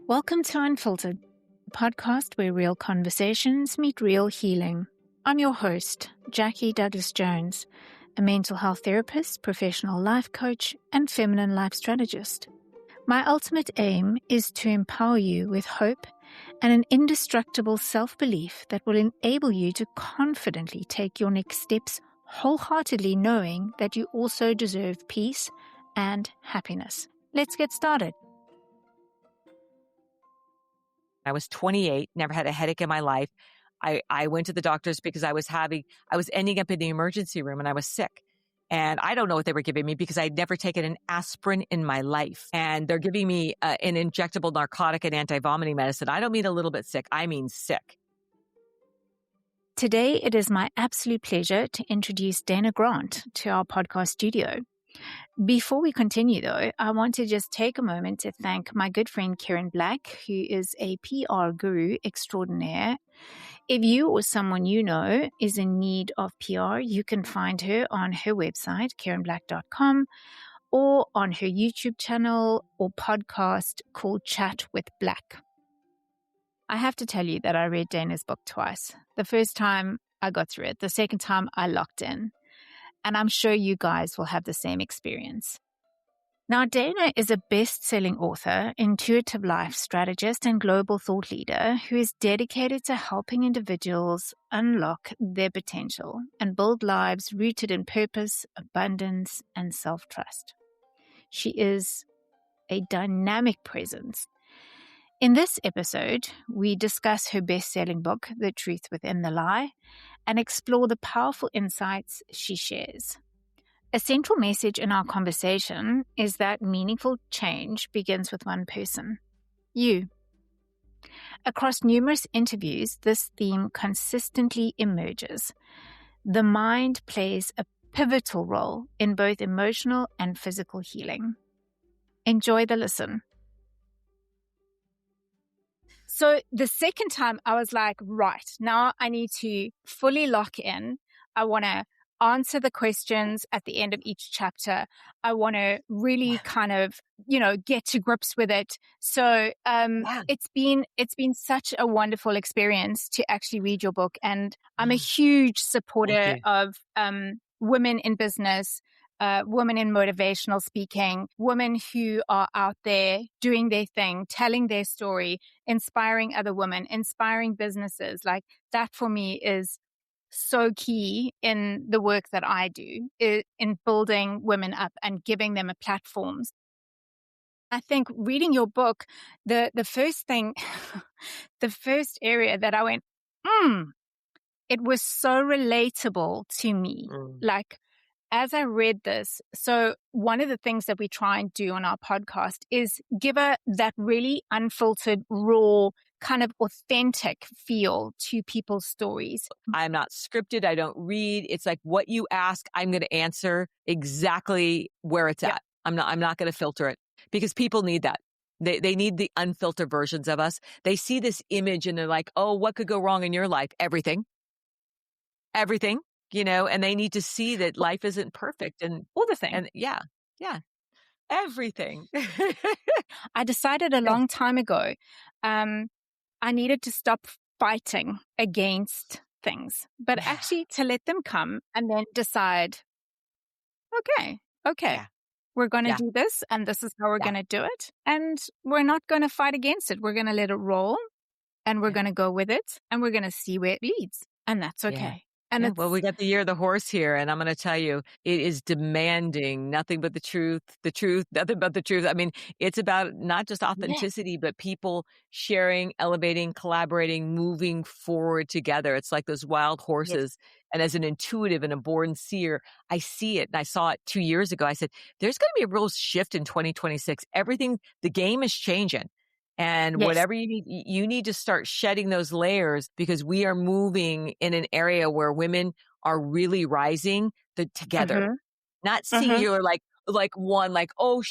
Welcome to Unfiltered, a podcast where real conversations meet real healing. I'm your host, Jackie Douglas-Jones, a mental health therapist, professional life coach, and feminine life strategist. My ultimate aim is to empower you with hope and an indestructible self-belief that will enable you to confidently take your next steps, wholeheartedly knowing that you also deserve peace and happiness. Let's get started. I was 28, never had a headache in my life. I went to the doctors because I was ending up in the emergency room and I was sick. And I don't know what they were giving me because I'd never taken an aspirin in my life. And they're giving me an injectable narcotic and anti-vomiting medicine. I don't mean a little bit sick. I mean sick. Today, it is my absolute pleasure to introduce Dana Grant to our podcast studio. Before we continue, though, I want to just take a moment to thank my good friend Karen Black, who is a PR guru extraordinaire. If you or someone you know is in need of PR, you can find her on her website, karenblack.com, or on her YouTube channel or podcast called Chat with Black. I have to tell you that I read Dana's book twice. The first time I got through it, the second time I locked in. And I'm sure you guys will have the same experience. Now, Dana is a best-selling author, intuitive life strategist, and global thought leader who is dedicated to helping individuals unlock their potential and build lives rooted in purpose, abundance, and self-trust. She is a dynamic presence. In this episode, we discuss her best-selling book, The Truth Within the Lie, and explore the powerful insights she shares. A central message in our conversation is that meaningful change begins with one person, you. Across numerous interviews, this theme consistently emerges. The mind plays a pivotal role in both emotional and physical healing. Enjoy the listen. So the second time I was like, right, now I need to fully lock in. I want to answer the questions at the end of each chapter. I want to really kind of, get to grips with it. So it's been such a wonderful experience to actually read your book. And I'm a huge supporter of women in business, women in motivational speaking, women who are out there doing their thing, telling their story, inspiring other women, inspiring businesses. Like that for me is so key in the work that I do, in building women up and giving them a platforms. I think reading your book, the first thing, the first area that I went, it was so relatable to me. Like, as I read this, so one of the things that we try and do on our podcast is give that really unfiltered, raw, kind of authentic feel to people's stories. I'm not scripted. I don't read. It's like what you ask, I'm going to answer exactly where it's at. I'm not going to filter it because people need that. They need the unfiltered versions of us. They see this image and they're like, oh, what could go wrong in your life? Everything. And they need to see that life isn't perfect and all the things. And everything. I decided a long time ago, I needed to stop fighting against things, but actually to let them come and then decide, okay, we're going to do this and this is how we're going to do it. And we're not going to fight against it. We're going to let it roll and we're going to go with it and we're going to see where it leads. And that's okay. Yeah. And well, we got the year of the horse here, and I'm going to tell you, it is demanding nothing but the truth, nothing but the truth. I mean, it's about not just authenticity, but people sharing, elevating, collaborating, moving forward together. It's like those wild horses. Yes. And as an intuitive and a born seer, I see it. And I saw it 2 years ago. I said, there's going to be a real shift in 2026. The game is changing. And whatever you need to start shedding those layers because we are moving in an area where women are really rising together, not singular, like one, like, oh,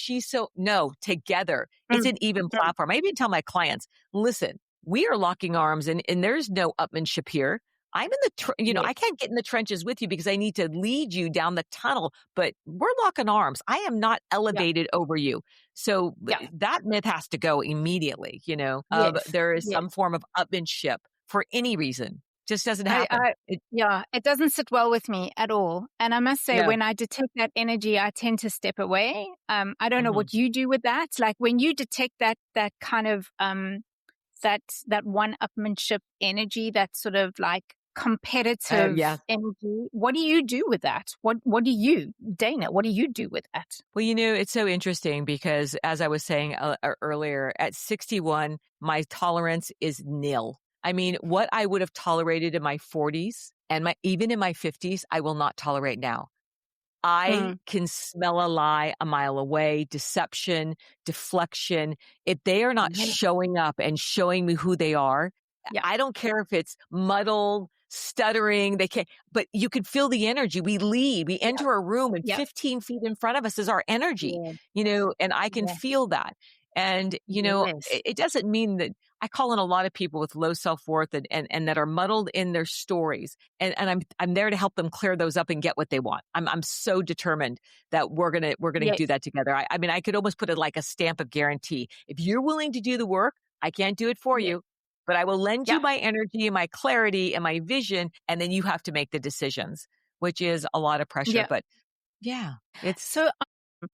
no, together. It's an even platform. I even tell my clients, listen, we are locking arms and there's no upmanship here. I'm in the, Yes. I can't get in the trenches with you because I need to lead you down the tunnel, but we're locking arms. I am not Yeah. elevated over you. So Yeah. that myth has to go immediately, of Yes. there is Yes. some form of upmanship for any reason. Just doesn't happen. I yeah, it doesn't sit well with me at all. And I must say, No. when I detect that energy, I tend to step away. I don't know Mhm. what you do with that. Like when you detect that kind of that one-upmanship energy, that sort of like competitive Yeah. energy, what do you do with that? What do you, Dana, what do you do with that? Well, it's so interesting because as I was saying earlier, at 61, my tolerance is nil. I mean, what I would have tolerated in my 40s and even in my 50s, I will not tolerate now. I Mm. can smell a lie a mile away, deception, deflection. If they are not Yeah. showing up and showing me who they are, Yeah. I don't care if it's muddled, stuttering, they can't, but you can feel the energy. We leave, we Yeah. enter a room and Yeah. 15 feet in front of us is our energy, Yeah. and I can Yeah. feel that. And, Yes. it doesn't mean that I call in a lot of people with low self-worth and that are muddled in their stories. And I'm there to help them clear those up and get what they want. I'm so determined that we're gonna do Yes. that together. I mean, I could almost put it like a stamp of guarantee. If you're willing to do the work, I can't do it for Yes. you, but I will lend you Yeah. my energy and my clarity and my vision, and then you have to make the decisions, which is a lot of pressure. Yeah. But yeah, it's So,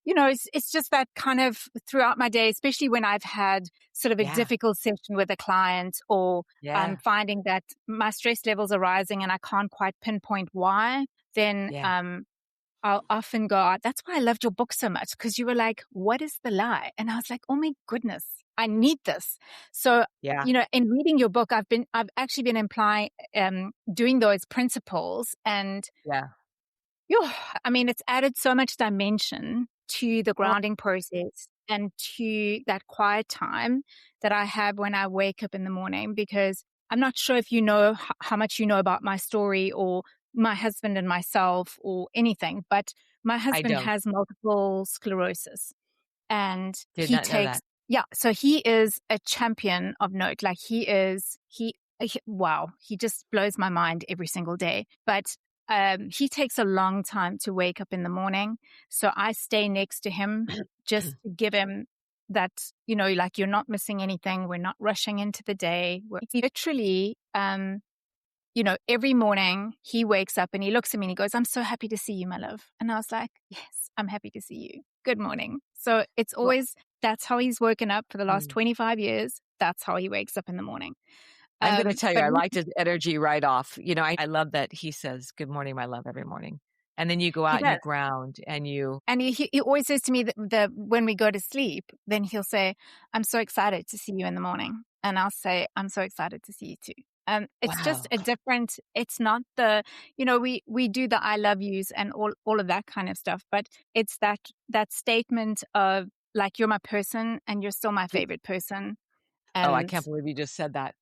it's just that kind of throughout my day, especially when I've had sort of a yeah, difficult session with a client, or I'm yeah, finding that my stress levels are rising and I can't quite pinpoint why, then yeah, I'll often go out. That's why I loved your book so much, because you were like, what is the lie? And I was like, oh my goodness, I need this. So, yeah, in reading your book, I've actually been doing those principles, and yeah. yeah, I mean, it's added so much dimension to the Oh, grounding process and to that quiet time that I have when I wake up in the morning, because I'm not sure if you know how much you know about my story or my husband and myself or anything, but my I husband don't. has multiple sclerosis, and Did not know that. yeah, so he is a champion of note. Like wow, he just blows my mind every single day. But he takes a long time to wake up in the morning. So I stay next to him just to give him that, like, you're not missing anything. We're not rushing into the day. We're literally, every morning he wakes up and he looks at me and he goes, I'm so happy to see you, my love. And I was like, yes, I'm happy to see you. Good morning. So it's Well, always, that's how he's woken up for the last mm. 25 years. That's how he wakes up in the morning. I'm gonna tell you, But I liked his energy right off. I love that he says, "Good morning, my love," every morning. And then you go he out and you does. ground and you And he always says to me that when we go to sleep, then he'll say, I'm so excited to see you in the morning. And I'll say, I'm so excited to see you too. It's just wow. a different, it's not we do the I love yous and all of that kind of stuff, but it's that statement of like, you're my person and you're still my favorite person. Oh, I And can't believe you just said that.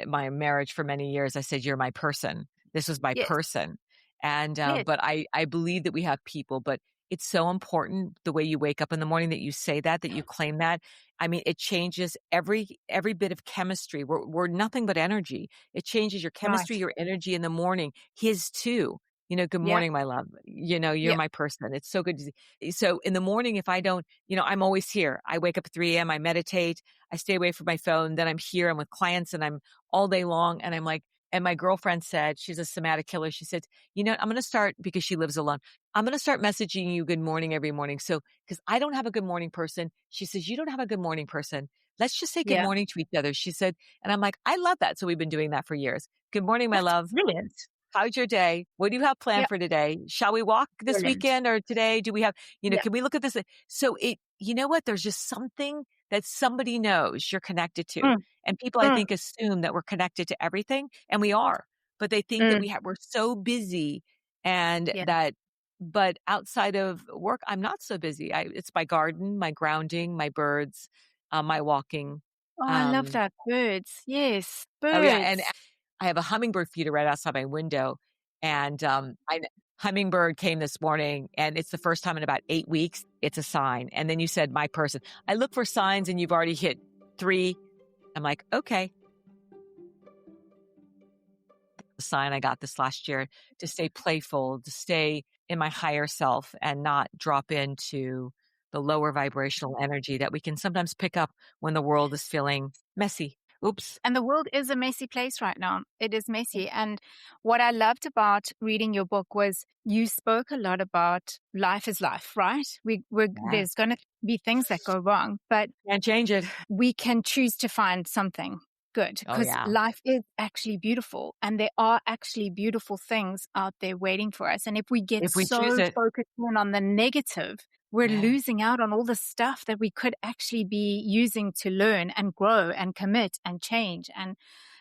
My marriage for many years, I said, "You're my person. This was my yes, person." And, yes, but I believe that we have people, but it's so important the way you wake up in the morning that you say that you claim that. I mean, it changes every bit of chemistry. We're nothing but energy. It changes your chemistry, right. your energy in the morning, his too. Good Yeah, morning, my love. You're yeah, my person. It's so good to see. So in the morning, if I don't, I'm always here. I wake up at 3 a.m., I meditate, I stay away from my phone. Then I'm here, I'm with clients and I'm all day long. And I'm like, and my girlfriend said, she's a somatic killer. She said, I'm going to start because she lives alone. I'm going to start messaging you good morning every morning. So, cause I don't have a good morning person. She says, you don't have a good morning person. Let's just say good yeah. morning to each other. She said, and I'm like, I love that. So we've been doing that for years. Good morning, my That's love. brilliant. How's your day? What do you have planned Yeah, for today? Shall we walk this brilliant. weekend or today? Do we have, Yeah. can we look at this? So you know what? There's just something that somebody knows you're connected to. Mm, And people, I mm, think, assume that we're connected to everything, and we are, but they think that mm. we're so busy and Yeah. but outside of work, I'm not so busy. It's my garden, my grounding, my birds, my walking. Oh, I love Um, that. Birds. Yes, Oh, yeah, and birds. I have a hummingbird feeder right outside my window, and, hummingbird came this morning, and it's the first time in about 8 weeks. It's a sign, and then you said, "My person." I look for signs, and you've already hit 3. I'm like, "Okay." sign I got this last year to stay playful, to stay in my higher self and not drop into the lower vibrational energy that we can sometimes pick up when the world is feeling messy. Oops. And the world is a messy place right now. It is messy. And what I loved about reading your book was you spoke a lot about life is life, right? Yeah. There's going to be things that go wrong, but Can't change it. we can choose to find something good Oh, because yeah. life is actually beautiful and there are actually beautiful things out there waiting for us. And if we get If we choose so it. focused in on the negative, we're Yeah. losing out on all the stuff that we could actually be using to learn and grow and commit and change. And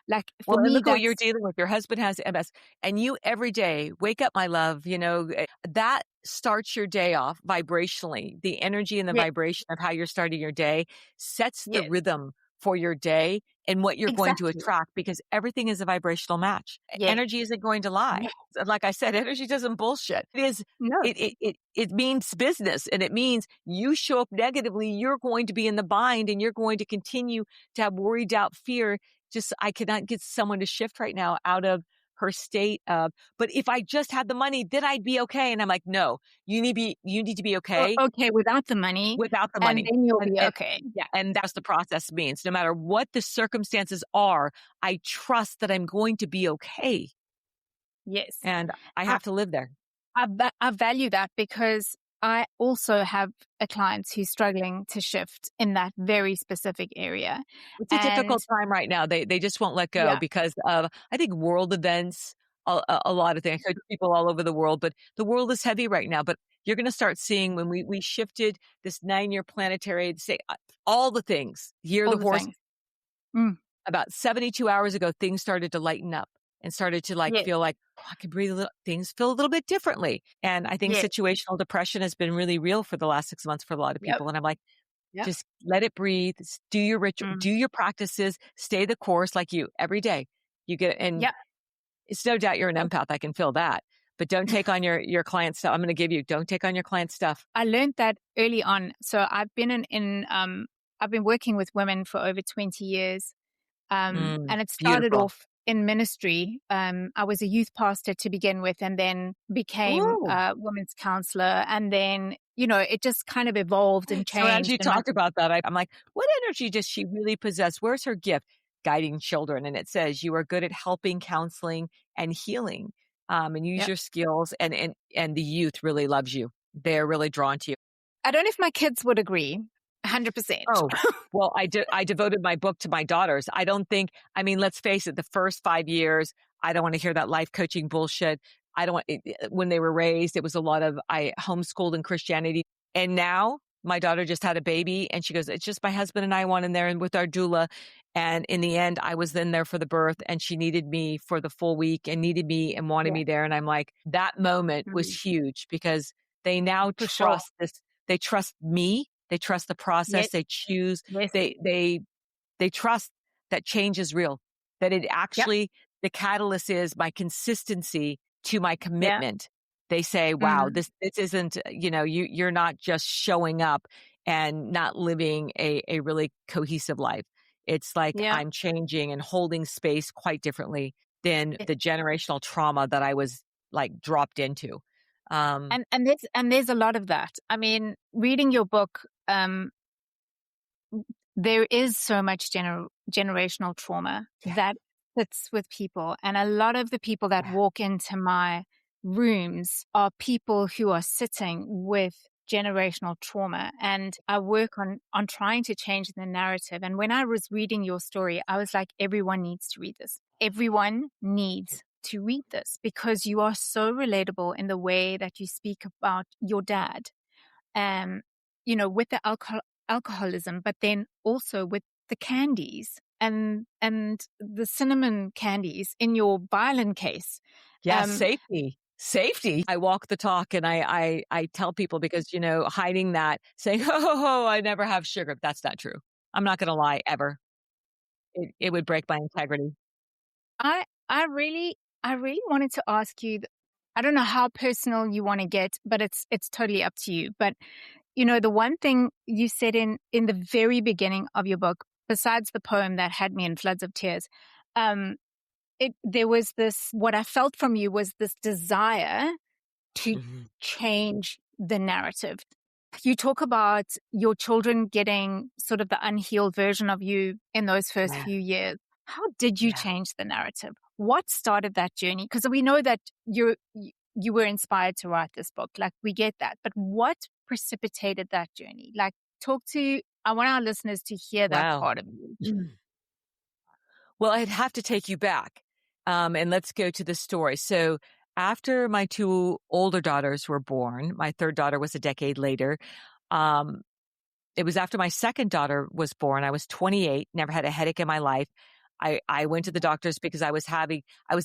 like for Well, and me, look what you're that's dealing with. Your husband has MS, and you every day wake up, my love, that starts your day off vibrationally. The energy and the yeah, vibration of how you're starting your day sets the yes, rhythm for your day and what you're going to exactly. attract because everything is a vibrational match. Yes, Energy isn't going to lie. yes, Like I said, energy doesn't bullshit. It is no, it means business and it means you show up negatively, you're going to be in the bind and you're going to continue to have worry, doubt, fear. Just, I cannot get someone to shift right now out of her state of, but if I just had the money, then I'd be okay. And I'm like, no, you need to be okay okay, without the money, without the and money. then you'll And, be and okay. yeah, and that's the process means. No matter what the circumstances are, I trust that I'm going to be okay. Yes. And I have to live there. I value that because I also have a client who's struggling to shift in that very specific area. It's a And difficult time right now. They just won't let go yeah, because of, I think, world events, a lot of things. I talk to people all over the world, but the world is heavy right now. But you're going to start seeing when we shifted this 9-year planetary, say all the things, year of all the the horse, things. Mm, about 72 hours ago, things started to lighten up and started to like yes, feel like, oh, I can breathe a little, things feel a little bit differently. And I think yes, situational depression has been really real for the last 6 months for a lot of yep, people. And I'm like, yep, just let it breathe. Do your ritual, mm, do your practices, stay the course like you every day. You get, and yep. it's no doubt you're an empath. I can feel that, but don't take on your client stuff. I'm going to give you, don't take on your client stuff. I learned that early on. So I've been I've been working with women for over 20 years. And it started Beautiful. off in ministry. I was a youth pastor to begin with, and then became Ooh. a women's counselor. And then, it just kind of evolved and So as changed. you And my, talk about that, I'm like, what energy does she really possess? Where's her gift? Guiding children. And it says you are good at helping, counseling, and healing. And use yep. your skills and the youth really loves you. They're really drawn to you. I don't know if my kids would agree 100%. Oh, well, I devoted my book to my daughters. I don't think, I mean, let's face it, the first 5 years, I don't want to hear that life coaching bullshit. I don't want when they were raised, it was a lot of, I homeschooled in Christianity. And now my daughter just had a baby and she goes, it's just my husband and I want in there and with our doula. And in the end, I was then there for the birth and she needed me for the full week and needed me and wanted Yeah. me there. And I'm like, that moment was Mm, huge because they now for sure. trust this. They trust me. They trust the process. Yes. They choose. Yes. They trust that change is real, that it Yep. actually, the catalyst is my consistency to my Yeah. commitment. They say, wow, Mm, this isn't, you're not just showing up and not living a really cohesive life. It's like yeah. I'm changing and holding space quite differently than Yes. the generational trauma that I was like dropped into. Um, And there's a lot of that. I mean, reading your book, there is so much generational trauma yeah, that sits with people. And a lot of the people that yeah, walk into my rooms are people who are sitting with generational trauma. And I work on trying to change the narrative. And when I was reading your story, I was like, everyone needs to read this. Everyone needs to read this because you are so relatable in the way that you speak about your dad, um, with the alcoholism, but then also with the candies and the cinnamon candies in your violin case. yeah, Um, safety. I walk the talk and I tell people because, hiding that saying, oh, I never have sugar. That's not true. I'm not going to lie ever. It would break my integrity. I really wanted to ask you. I don't know how personal you want to get, but it's totally up to you. But the one thing you said in the very beginning of your book, besides the poem that had me in floods of tears, um, there was this, what I felt from you was this desire to Mhm. change the narrative. You talk about your children getting sort of the unhealed version of you in those first Yeah. few years. How did you Yeah. change the narrative? What started that journey? Because we know that you were inspired to write this book. Like, we get that. But what precipitated that journey? Like, I want our listeners to hear that Wow. part of you. Well, I'd have to take you back, and let's go to the story. So after my 2 older daughters were born, my 3rd daughter was a decade later. Um, it was after my 2nd daughter was born. I was 28, never had a headache in my life. I went to the doctors because I was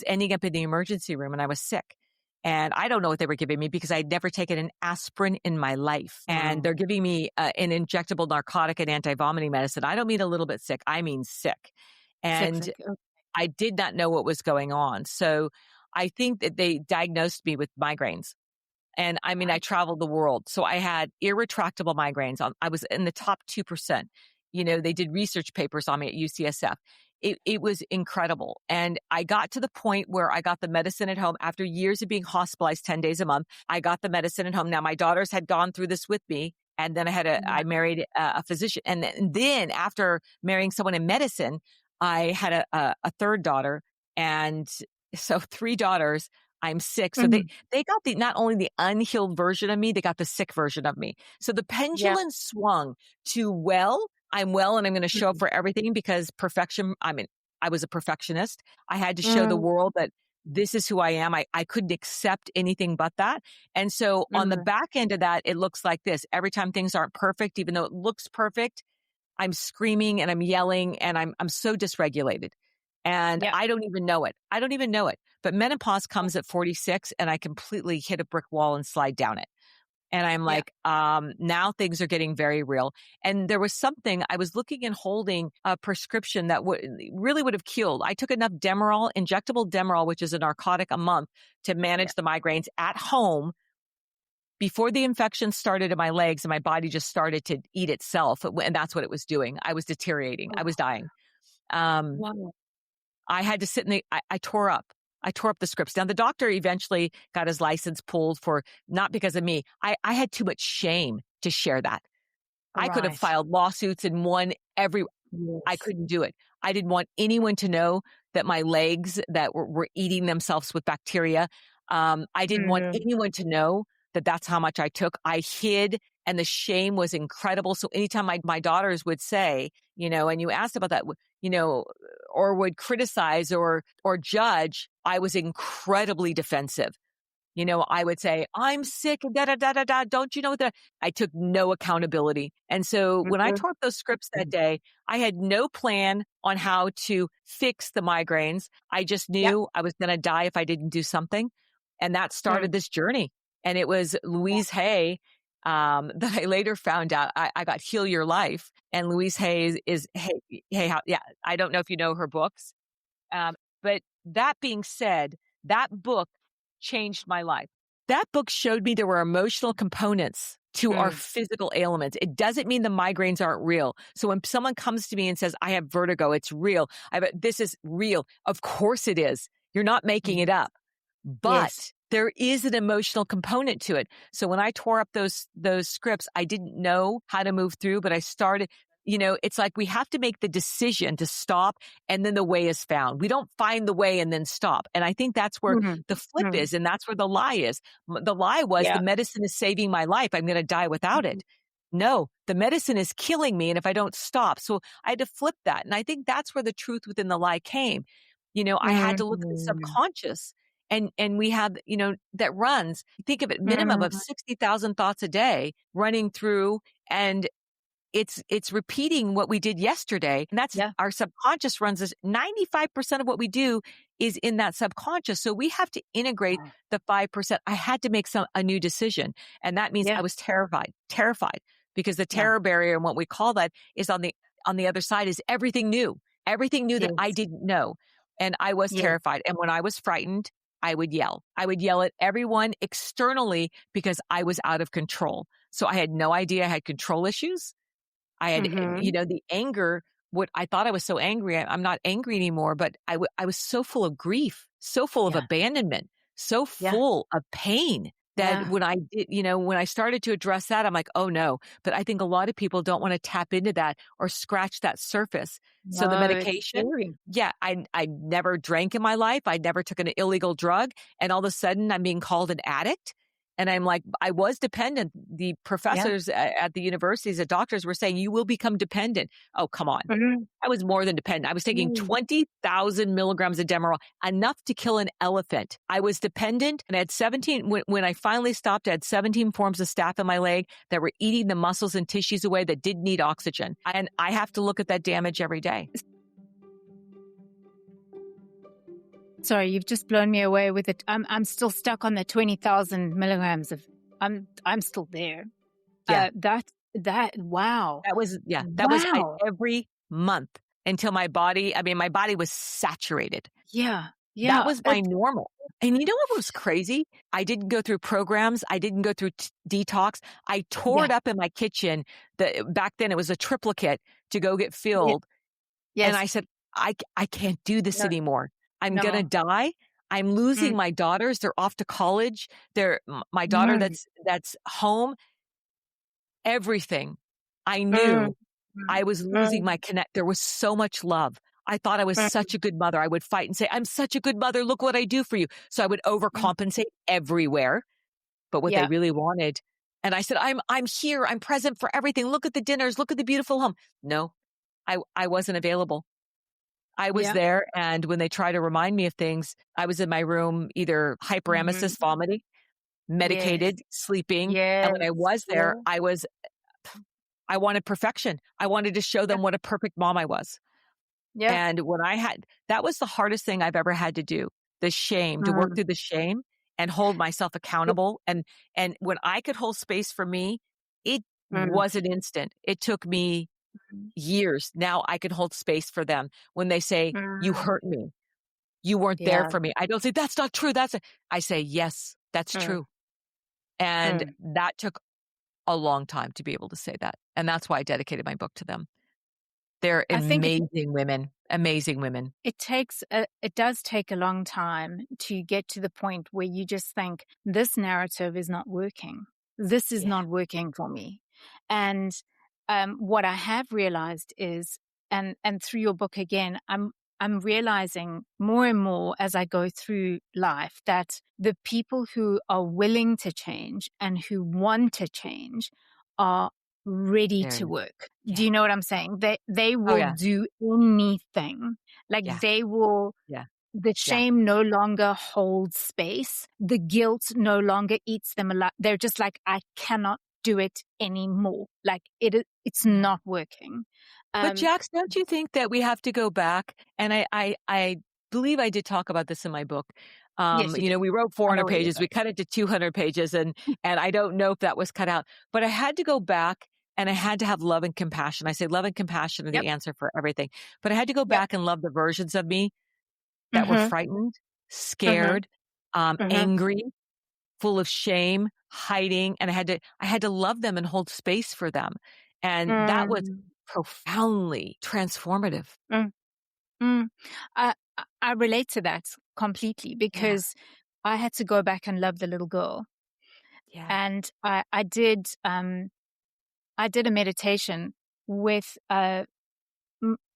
ending up in the emergency room and I was sick. And I don't know what they were giving me because I'd never taken an aspirin in my life. And Wow. they're giving me an injectable narcotic and anti-vomiting medicine. I don't mean a little bit sick. I mean sick. Sick, And sick. Oh, I did not know what was going on. So I think that they diagnosed me with migraines. And I mean, I right. traveled the world. So I had irretractable migraines. I was in the top 2%. They did research papers on me at UCSF. It was incredible. And I got to the point where I got the medicine at home after years of being hospitalized 10 days a month. I got the medicine at home. Now my daughters had gone through this with me. And then Yeah. I married a physician. And then after marrying someone in medicine, I had a 3rd daughter. And so 3 daughters. I'm sick. So Mhm. they got not only the unhealed version of me, they got the sick version of me. So the Yeah. pendulum swung to, I'm well and I'm going to show up Mhm. for everything because perfection. I mean, I was a perfectionist. I had to show the Mm, world that this is who I am. I couldn't accept anything but that. And so on the mm, back end of that, it looks like this. Every time things aren't perfect, even though it looks perfect, I'm screaming and I'm yelling and I'm so dysregulated. And yeah. I don't even know it. I don't even know it. But menopause comes at 46 and I completely hit a brick wall and slide down it. And I'm Yeah. like, now things are getting very real. And there was something I was looking and holding a prescription that really would have killed. I took enough Demerol, injectable Demerol, which is a narcotic, a month to Yeah. manage the migraines at home before the infection started in my legs and my body just started to eat itself. And that's what it was doing. I was deteriorating. I Oh, was dying. Um, wow. I had to sit in I tore up. I tore up the scripts. Now the doctor eventually got his license pulled for not because of me. I had too much shame to share that. I could have Right. filed lawsuits and won I Yes. couldn't do it. I didn't want anyone to know that my legs that were eating themselves with bacteria. I didn't want Mm, anyone to know that that's how much I took. I hid and the shame was incredible. So anytime my daughters would say, and you asked about that, you know, or would criticize or judge, I was incredibly defensive. I would say, I'm sick, da, da, da, da, da. Don't you know that? I took no accountability. And so when I mhm, tore up those scripts that day, I had no plan on how to fix the migraines. I just yep, knew I was going to die if I didn't do something. And that mm, started this journey. And it was yeah, Louise Hay, that I later found out I got Heal Your Life. And Louise Hay yeah, I don't know if you know her books. But that being said, that book changed my life. That book showed me there were emotional components to our mm, physical ailments. It doesn't mean the migraines aren't real. So when someone comes to me and says, I have vertigo, it's real. This is real. Of course it is. You're not making ye it up. yes, But there is an emotional component to it. So when I tore up those scripts, I didn't know how to move through, but I started, it's like we have to make the decision to stop and then the way is found. We don't find the way and then stop. And I think that's where mhm, the flip mm, is and that's where the lie is. The lie was yeah, the medicine is saving my life. I'm going to die without mhm, it. No, the medicine is killing me. And if I don't stop, so I had to flip that. And I think that's where the truth within the lie came. I had to look at the mhm, subconscious and we have, that runs, think of it, minimum of mhm, 60,000 thoughts a day running through and it's repeating what we did yesterday. And that's yeah, our subconscious runs this 95% of what we do is in that subconscious. So we have to integrate wow, the 5%. I had to make a new decision. And that means yeah, I was terrified because the yeah, terror barrier and what we call that is on the other side is everything new that I yes, didn't know. And I was yes, terrified. And when I was frightened, I would yell. I would yell at everyone externally because I was out of control. So I had no idea I had control issues. I had, mhm, the anger what I thought I was so angry. I'm not angry anymore, but I was so full of grief, so full of Yeah. abandonment, so Yeah. full of pain that Yeah. when I did, when I started to address that, I'm like, oh no. But I think a lot of people don't want to tap into that or scratch that surface. So the No, it's medication, scary. yeah, I never drank in my life. I never took an illegal drug. And all of a sudden I'm being called an addict. And I'm like, I was dependent. The Yeah. professors at the universities, the doctors were saying, you will become dependent. Oh, come on. Mhm. I was more than dependent. I was taking Mm. 20,000 milligrams of Demerol, enough to kill an elephant. I was dependent, and I had 17, when I finally stopped, I had 17 forms of staph in my leg that were eating the muscles and tissues away that did need oxygen. And I have to look at that damage every day. Sorry, you've just blown me away with it. I'm still stuck on the 20,000 milligrams of. I'm still there. Yeah. Wow. That was Wow. every month until my body was saturated. Yeah. That Yeah. was my normal. And you know what was crazy? I didn't go through programs. I didn't go through detox. I tore Yeah. it up in my kitchen. Back then it was a triplicate to go get Yeah. filled. And I Yes. said, I can't do this No. anymore. I'm going to No. die. I'm Mm. losing my daughters. They're off to college. My daughter Mm. that's home, everything. I Mm. knew I was losing Mm. my connect. There was so much love. I thought I was Mm. such a good mother. I would fight and say, I'm such a good mother. Look what I do for you. So I would Mm. overcompensate everywhere. But what they Yeah. really wanted, and I said, I'm here. I'm present for everything. Look at the dinners. Look at the beautiful home. No, I wasn't available. I was Yeah. there. And when they try to remind me of things, I was in my room, either hyperemesis, Mhm. vomiting, Yes. medicated, sleeping. And when I Yes. was there, Yeah. I wanted perfection. I wanted to show Yeah. them what a perfect mom I was. Yeah. And that was the hardest thing I've ever had to do, the shame, to work Mm. through the shame and hold myself Yeah. accountable. And when I could hold space for me, it Mm. wasn't instant. It took me years. Now I can hold space for them when they say, you Mm. hurt me. You weren't there Yeah. for me. I don't say, that's not true. I say, yes, that's Mm. true. And Mm. that took a long time to be able to say that. And that's why I dedicated my book to them. They're I think amazing women. it does take a long time to get to the point where you just think, this narrative is not working. This is Yeah. not working for me. And what I have realized is, and through your book again, I'm realizing more and more as I go through life that the people who are willing to change and who want to change are ready There to it is. work. Do Yeah. you know what I'm saying? They Oh, will yeah. do anything. Like Yeah. they will, Yeah. the Yeah. shame no longer holds space. The guilt no longer eats them alive. They're just like, I cannot do it anymore. Like it's Yeah. not working. But Um, Jax, don't you think that we have to go back? And I believe I did talk about this in my book. yes, you did. We wrote I know 400 where you're pages. We cut it to 200 pages and I don't know if that was cut out, but I had to go back and I had to have love and compassion. I say love and compassion are Yep. the answer for everything, but I had to go Yep. back and love the versions of me that were Mm-hmm. frightened, Mm-hmm. scared, Mm-hmm. angry, full of shame, hiding, and I had to love them and hold space for them. And that was Mm, profoundly transformative. mm, mm. I relate to that completely Yeah. because I had to go back and love the little girl. Yeah. And I did a meditation with a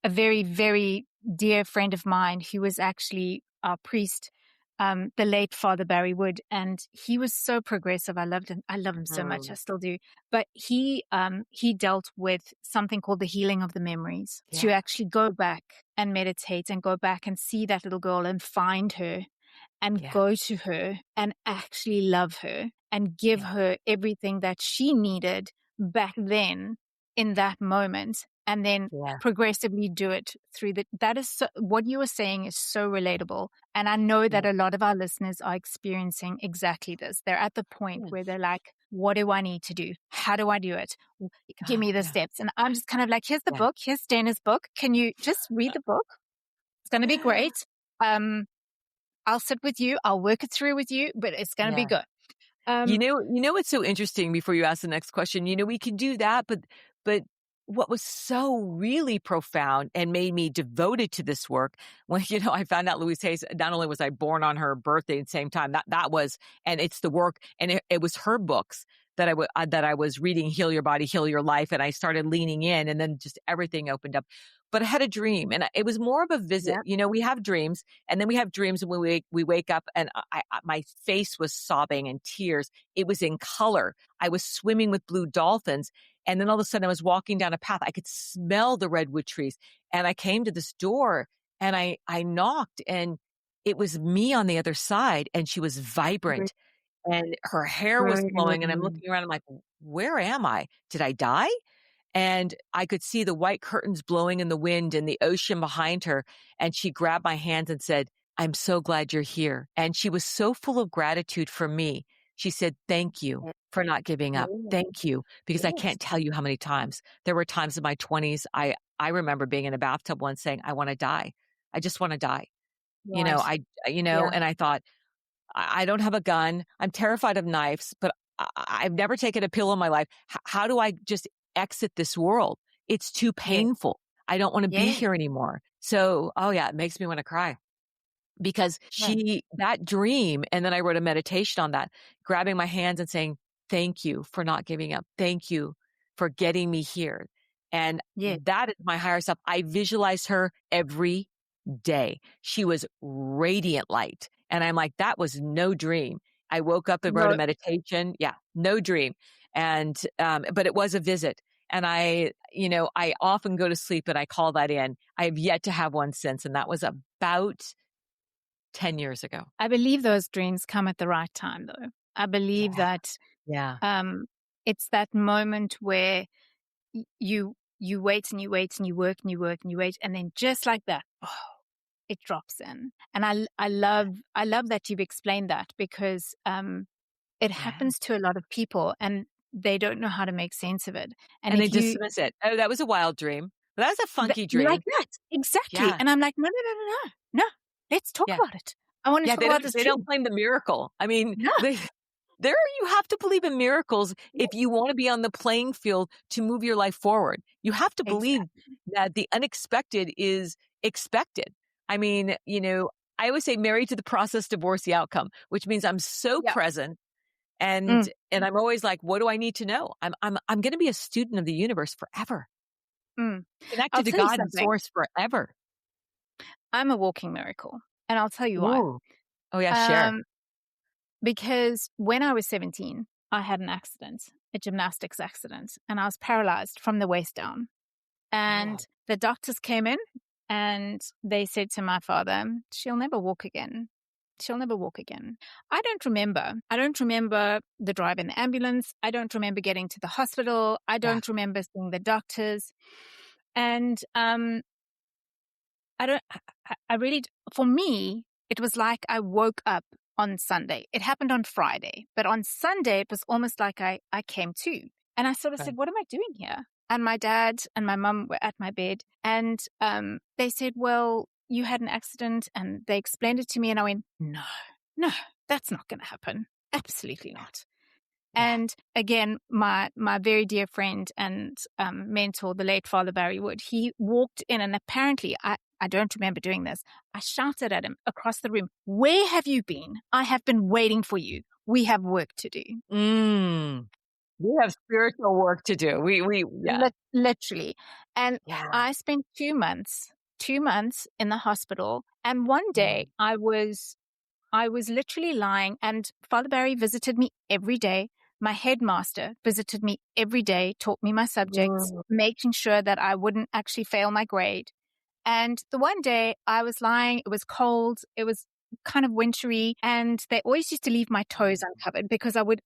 very, very dear friend of mine who was actually our priest, the late Father Barry Wood. And he was so progressive. I loved him. I love him so much. I Mm. still do. But he dealt with something called the healing of the memories, to Yeah. actually go back and meditate and go back and see that little girl and find her and Yeah. go to her and actually love her and give Yeah. her everything that she needed back then in that moment, and then Yeah. progressively do it through that is what you were saying is so relatable. And I know that Yeah. a lot of our listeners are experiencing exactly this. They're at the point where Yes. they're like, what do I need to do? How do I do it? Give Ah, me the yeah. steps. And I'm just kind of like, here's the Yeah. book. Here's Dana's book. Can you just read the book? It's going to be great. I'll sit with you. I'll work it through with you, but it's going to be Yeah. good. Um, You know what's so interesting before you ask the next question? We can do that, but what was so really profound and made me devoted to this work when, I found out Louise Hay's, not only was I born on her birthday at the same time, that was, and it's the work, and it was her books that I was reading, Heal Your Body, Heal Your Life. And I started leaning in, and then just everything opened up. But I had a dream, and it was more of a visit. Yep. We have dreams, and then we have dreams when we wake up, and my face was sobbing and tears. It was in color. I was swimming with blue dolphins. And then all of a sudden I was walking down a path. I could smell the redwood trees, and I came to this door, and I knocked, and it was me on the other side, and she was vibrant, and her hair was flowing, and I'm looking around. I'm like, where am I? Did I die? And I could see the white curtains blowing in the wind and the ocean behind her. And she grabbed my hands and said, I'm so glad you're here. And she was so full of gratitude for me. She said, thank you for not giving up. Thank you. Because I can't tell you how many times. There were times in my 20s, I remember being in a bathtub once saying, I want to die. I just want to die. Right. And I thought, I don't have a gun. I'm terrified of knives, but I've never taken a pill in my life. How do I just exit this world? It's too painful. I don't want to be here anymore. So, it makes me want to cry. Because that dream, and then I wrote a meditation on that, grabbing my hands and saying, thank you for not giving up. Thank you for getting me here. And that is my higher self. I visualize her every day. She was radiant light. And I'm like, that was no dream. I woke up and wrote a meditation. Yeah, no dream. And, but it was a visit. And I often go to sleep and I call that in. I have yet to have one since. And that was about 10 years ago. I believe those dreams come at the right time, though. I believe that it's that moment where you wait and you wait and you work and you work and you wait, and then just like that, it drops in. And I love that you've explained that, because it happens to a lot of people and they don't know how to make sense of it. And they dismiss it. Oh, that was a wild dream. Well, that was a funky dream. Like that. Exactly. Yeah. And I'm like, no. Let's talk about it. I want to talk about this. They don't claim the miracle. I mean, you have to believe in miracles if you want to be on the playing field to move your life forward. You have to believe that the unexpected is expected. I mean, I always say married to the process, divorce the outcome, which means I'm so present. And I'm always like, what do I need to know? I'm going to be a student of the universe forever. Connected to God and source forever. I'm a walking miracle. And I'll tell you why. Oh, yeah, share. Because when I was 17, I had an accident, a gymnastics accident, and I was paralyzed from the waist down. And the doctors came in and they said to my father, she'll never walk again. She'll never walk again. I don't remember the drive in the ambulance. I don't remember getting to the hospital. I don't remember seeing the doctors. And for me, it was like I woke up on Sunday. It happened on Friday, but on Sunday, it was almost like I came to. And I sort of said, what am I doing here? And my dad and my mum were at my bed, and they said, well, you had an accident, and they explained it to me, and I went, no, that's not going to happen. Absolutely not. And again, my very dear friend and mentor, the late Father Barry Wood, he walked in, and apparently, I don't remember doing this. I shouted at him across the room, where have you been? I have been waiting for you. We have work to do. We have spiritual work to do. Literally. And I spent 2 months in the hospital. And one day I was literally lying, and Father Barry visited me every day. My headmaster visited me every day, taught me my subjects, making sure that I wouldn't actually fail my grade. And the one day I was lying, it was cold, it was kind of wintry, and they always used to leave my toes uncovered, because I would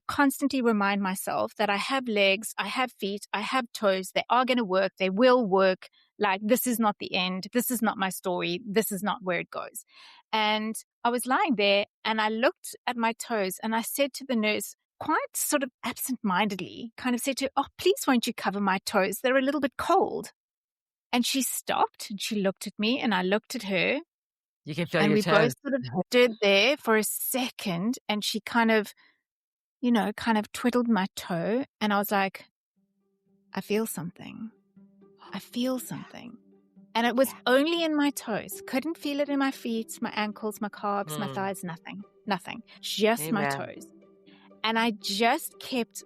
constantly remind myself that I have legs, I have feet, I have toes, they are going to work, they will work. Like, this is not the end. This is not my story. This is not where it goes. And I was lying there, and I looked at my toes, and I said to the nurse, quite sort of absent-mindedly, kind of said to her, oh, please won't you cover my toes? They're a little bit cold. And she stopped, and she looked at me, and I looked at her. You can feel and your we toes. both sort of stood there for a second, and she kind of twiddled my toe, and I was like, I feel something. I feel something. And it was only in my toes. Couldn't feel it in my feet, my ankles, my calves, my thighs, nothing. Just my Amen. toes. And I just kept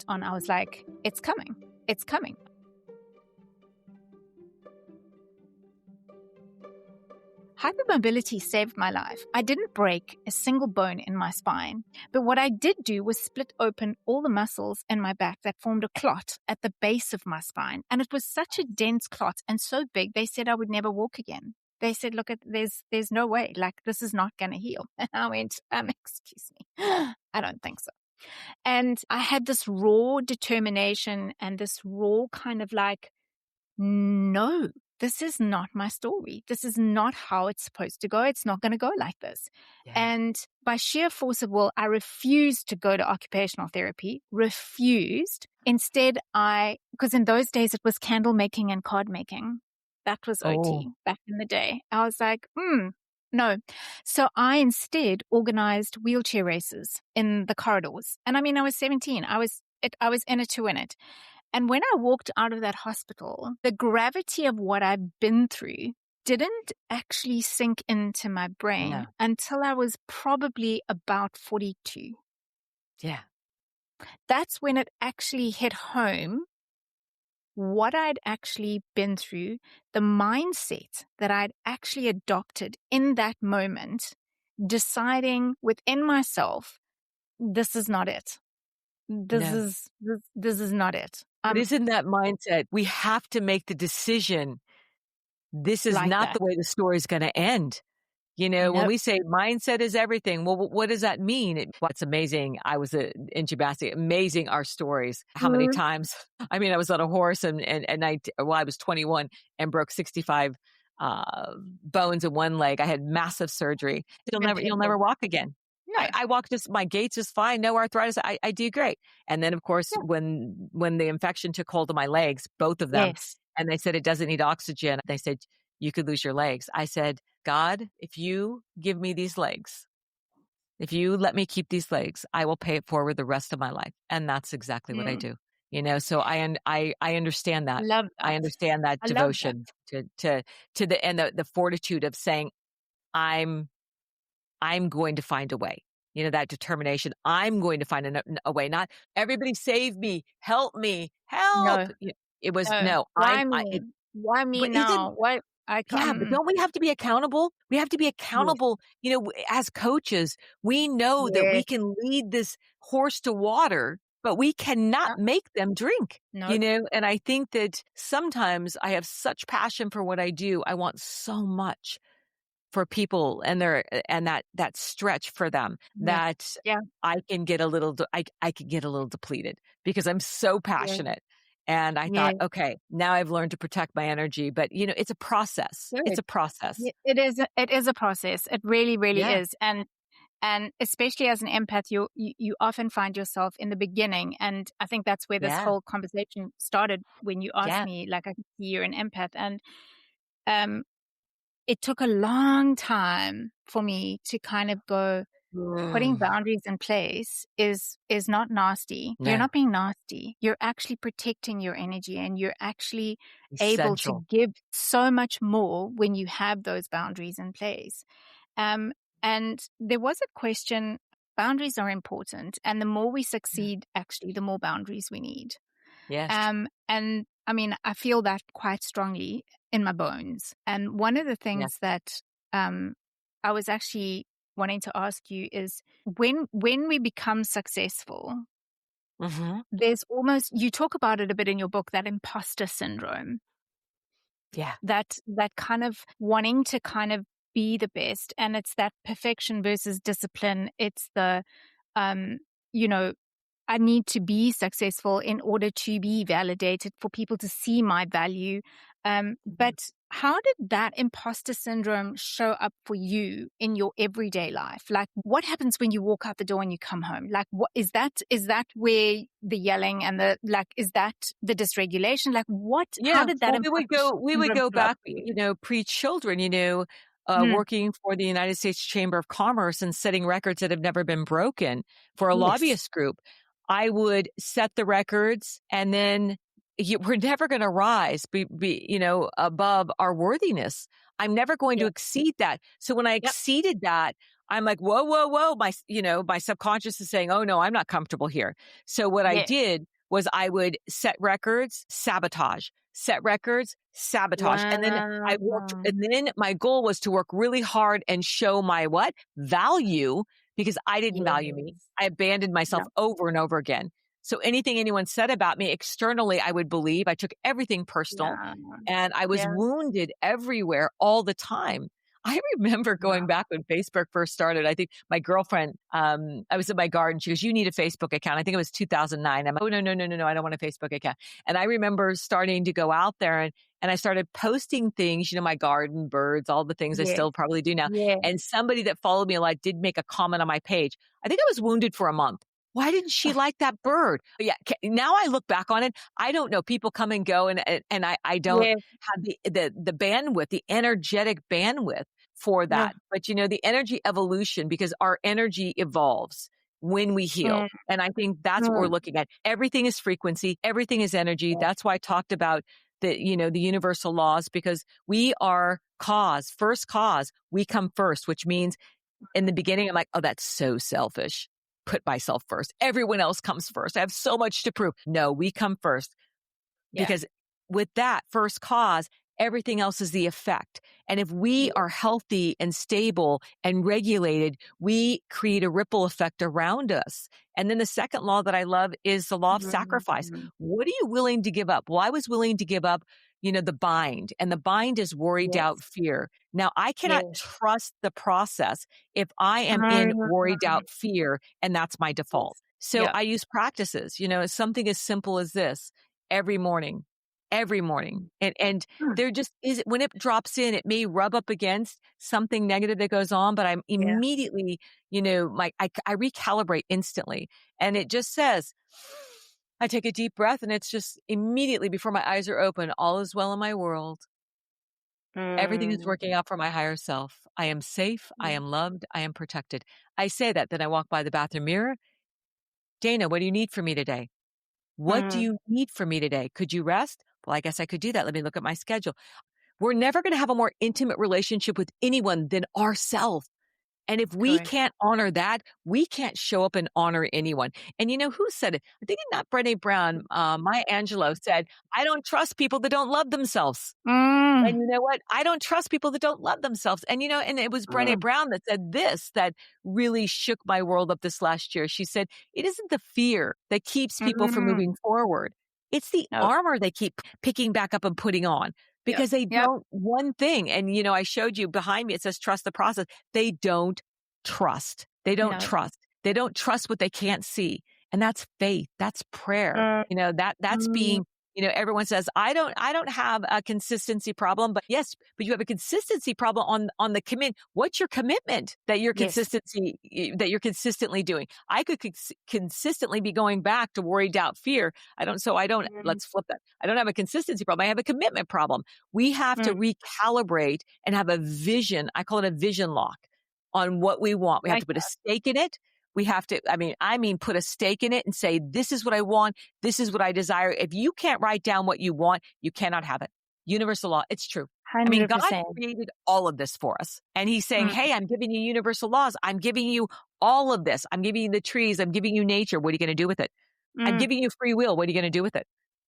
on. I was like, it's coming. It's coming. Hypermobility saved my life. I didn't break a single bone in my spine, but what I did do was split open all the muscles in my back that formed a clot at the base of my spine. And it was such a dense clot and so big, they said I would never walk again. They said, look, there's no way, like this is not going to heal. And I went, excuse me, I don't think so. And I had this raw determination and this raw kind of like, no, this is not my story. This is not how it's supposed to go. It's not going to go like this. Yeah. And by sheer force of will, I refused to go to occupational therapy, refused. Instead, because in those days it was candle making and card making. That was OT back in the day. I was like, no. So I instead organized wheelchair races in the corridors. And I mean, I was 17. I was in it to win it. And when I walked out of that hospital, the gravity of what I've been through didn't actually sink into my brain until I was probably about 42. Yeah. That's when it actually hit home what I'd actually been through, the mindset that I'd actually adopted in that moment, deciding within myself, this is not it. This is not it. But isn't that mindset? We have to make the decision. This is like not that. the way the story is going to end. You know, when we say mindset is everything, well, what does that mean? It's amazing. I was in gymnastics, amazing our stories. How many times? I mean, I was on a horse and I was 21 and broke 65 bones in one leg. I had massive surgery. You'll never walk again. No. I walk my gait's just fine. No arthritis. I do great. And then of course, when the infection took hold of my legs, both of them, and they said it doesn't need oxygen. They said, you could lose your legs. I said, God, if you give me these legs, if you let me keep these legs, I will pay it forward the rest of my life. And that's exactly what I do. You know, so I understand that. Love that. I understand that devotion to the fortitude of saying, I'm going to find a way. You know, that determination. I'm going to find a way. Not everybody save me, help me, help. No. It was no. Why me? Why me now? Why? But don't we have to be accountable? We have to be accountable. You know, as coaches, we know that we can lead this horse to water, but we cannot make them drink. You know, and I think that sometimes I have such passion for what I do. I want so much for people and that stretch for them that I can get a little, I can get a little depleted because I'm so passionate. And I thought, okay, now I've learned to protect my energy, but you know, it's a process. It's a process. It is a process. It really, really is. And especially as an empath, you often find yourself in the beginning. And I think that's where this whole conversation started when you asked me, like, I can see you're an empath. And, it took a long time for me to kind of go, putting boundaries in place is not nasty. No. You're not being nasty. You're actually protecting your energy and you're actually able to give so much more when you have those boundaries in place. And there was a question, boundaries are important. And the more we succeed, actually, the more boundaries we need. Yes. And I mean, I feel that quite strongly in my bones. And one of the things that I was actually wanting to ask you is when we become successful, there's almost, you talk about it a bit in your book, that imposter syndrome. Yeah. That kind of wanting to kind of be the best. And it's that perfection versus discipline. It's the, you know, I need to be successful in order to be validated, for people to see my value. But how did that imposter syndrome show up for you in your everyday life? Like, what happens when you walk out the door and you come home? Like, what is that where the yelling and the, like, is that the dysregulation? Like, what, how did that? Well, we would go back, you know, pre-children, you know, working for the United States Chamber of Commerce and setting records that have never been broken for a lobbyist group. I would set the records and then we're never going to rise, above our worthiness. I'm never going to Yeah. exceed that. So when I Yep. exceeded that, I'm like, whoa, whoa, whoa. My subconscious is saying, oh no, I'm not comfortable here. So what I Yeah. did was I would set records, sabotage, set records, sabotage. And then Wow. and then my goal was to work really hard and show my what? Value, because I didn't value me. Yes. I abandoned myself Yep. over and over again. So anything anyone said about me externally, I would believe. I took everything personal Yeah. and I was Yeah. wounded everywhere all the time. I remember going Wow. back when Facebook first started. I think my girlfriend, I was in my garden. She goes, you need a Facebook account. I think it was 2009. I'm like, oh, no, no, no, no, no. I don't want a Facebook account. And I remember starting to go out there and I started posting things, my garden, birds, all the things I Yeah. still probably do now. Yeah. And somebody that followed me a lot did make a comment on my page. I think I was wounded for a month. Why didn't she like that bird? But yeah, now I look back on it. I don't know. People come and go, and I don't Yeah. have the bandwidth, the energetic bandwidth for No. that. But the energy evolution, because our energy evolves when we heal. Mm. And I think that's what we're Mm. looking at. Everything is frequency. Everything is energy. Yeah. That's why I talked about the universal laws, because we are first cause. We come first, which means in the beginning, I'm like, oh, that's so selfish. Put myself first. Everyone else comes first. I have so much to prove. No, we come first, Yeah. because with that first cause, everything else is the effect. And if we Yeah. are healthy and stable and regulated, we create a ripple effect around us. And then the second law that I love is the law of sacrifice. Mm. What are you willing to give up? Well, I was willing to give up, the bind, and the bind is worry, doubt, Yes. fear. Now I cannot Yes. trust the process if I am in worry, Mm. doubt, fear, and that's my default. Yes. So Yeah. I use practices, something as simple as this every morning. Every morning. And Mm. there just is, when it drops in, it may rub up against something negative that goes on, but I'm Yeah. immediately, I recalibrate instantly. And it just says, I take a deep breath, and it's just immediately before my eyes are open, all is well in my world. Everything is Mm. working out for my higher self. I am safe. I am loved. I am protected. I say that, then I walk by the bathroom mirror. Dana, what do you need from me today? What do Mm. you need from me today? Could you rest? Well, I guess I could do that. Let me look at my schedule. We're never going to have a more intimate relationship with anyone than ourselves. And if we Correct. can't honor that, we can't show up and honor anyone. And who said it? I think not Brené Brown, Maya Angelou said, I don't trust people that don't love themselves. And Mm. you know what? I don't trust people that don't love themselves. And and it was Brené Mm. Brown that said this, that really shook my world up this last year. She said, it isn't the fear that keeps people from Mm. moving forward. It's the Nope. armor they keep picking back up and putting on, Yep. because they Yep. don't, one thing. And, I showed you behind me, it says trust the process. They don't trust. They don't No. trust. They don't trust what they can't see. And that's faith. That's prayer. Mm. That's Mm. being, everyone says, I don't have a consistency problem, but yes, but you have a consistency problem on the commit. What's your commitment that you're Yes. consistently doing? I could consistently be going back to worry, doubt, fear. Mm. Let's flip that. I don't have a consistency problem. I have a commitment problem. We have to Mm. recalibrate and have a vision. I call it a vision lock on what we want. We have Like to put a that. stake in it. We have to, put a stake in it and say, this is what I want. This is what I desire. If you can't write down what you want, you cannot have it. Universal law. It's true. God 100%. created all of this for us. And he's saying, Mm. hey, I'm giving you universal laws. I'm giving you all of this. I'm giving you the trees. I'm giving you nature. What are you going to do with it? I'm Mm. giving you free will. What are you going to do with it?